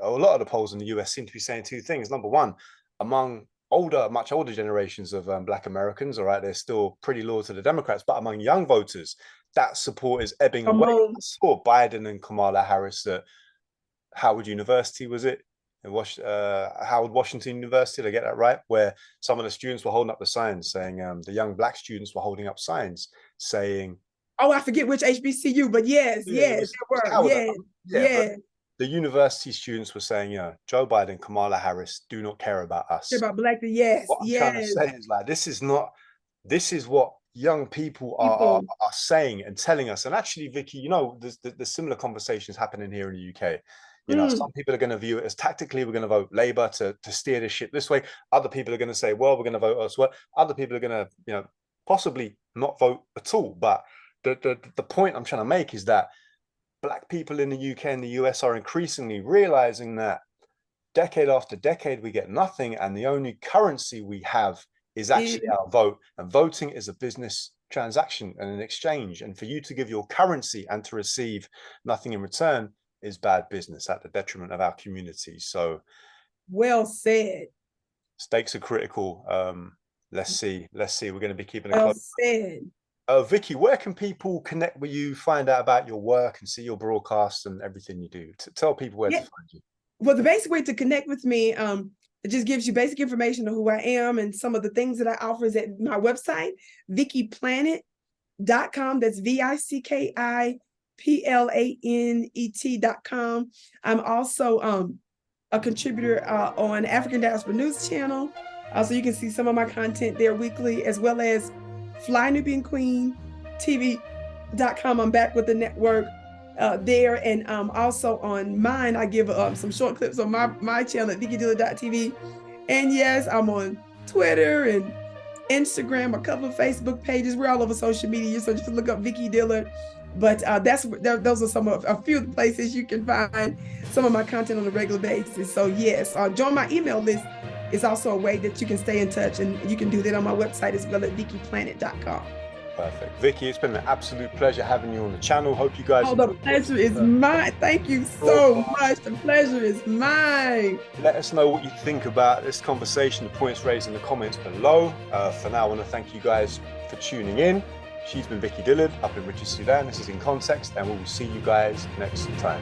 a lot of the polls in the US seem to be saying two things. Number one, among much older generations of Black Americans, all right, they're still pretty loyal to the Democrats, but among young voters, that support is ebbing away. I saw Biden and Kamala Harris at Howard University, was it? Howard Washington University, did I get that right? Where some of the students were holding up the signs saying, the young Black students were holding up signs saying, oh, I forget which HBCU, but yes, there were. Yeah. The university students were saying, Joe Biden, Kamala Harris do not care about us. Care about Black, yes. What I'm trying to say is, like, this is what young people are saying and telling us. And actually, Vicky, there's similar conversations happening here in the UK. Some people are going to view it as tactically, we're going to vote Labour to steer the ship this way. Other people are going to say, well, we're going to vote elsewhere. Other people are going to, possibly not vote at all. But the point I'm trying to make is that Black people in the UK and the US are increasingly realizing that decade after decade, we get nothing. And the only currency we have is actually our vote. And voting is a business transaction and an exchange. And for you to give your currency and to receive nothing in return is bad business at the detriment of our community. So well said. Stakes are critical. Let's see. We're going to be keeping it well close. Said. Vicky, where can people connect with you, find out about your work and see your broadcasts and everything you do? Tell people where to find you. Well, the basic way to connect with me, it just gives you basic information on who I am and some of the things that I offer is at my website, VickyPlanet.com. That's VickyPlanet.com. I'm also a contributor on African Diaspora News Channel. So you can see some of my content there weekly, as well as Fly Nubian Queen TV.com. I'm back with the network there, and also on mine I give some short clips on my channel at VickyDillard.tv. And yes, I'm on Twitter and Instagram, a couple of Facebook pages. We're all over social media, so just look up Vicky Dillard. But those are a few of the places you can find some of my content on a regular basis. So yes, join my email list. It's also a way that you can stay in touch, and you can do that on my website as well at VickyPlanet.com. Perfect. Vicky, it's been an absolute pleasure having you on the channel. Hope you guys... Oh, the pleasure is mine. Thank you so much. The pleasure is mine. Let us know what you think about this conversation, the points raised in the comments below. For now, I want to thank you guys for tuning in. She's been Vicky Dillard up in Richard, Sudan. This is In Context, and we will see you guys next time.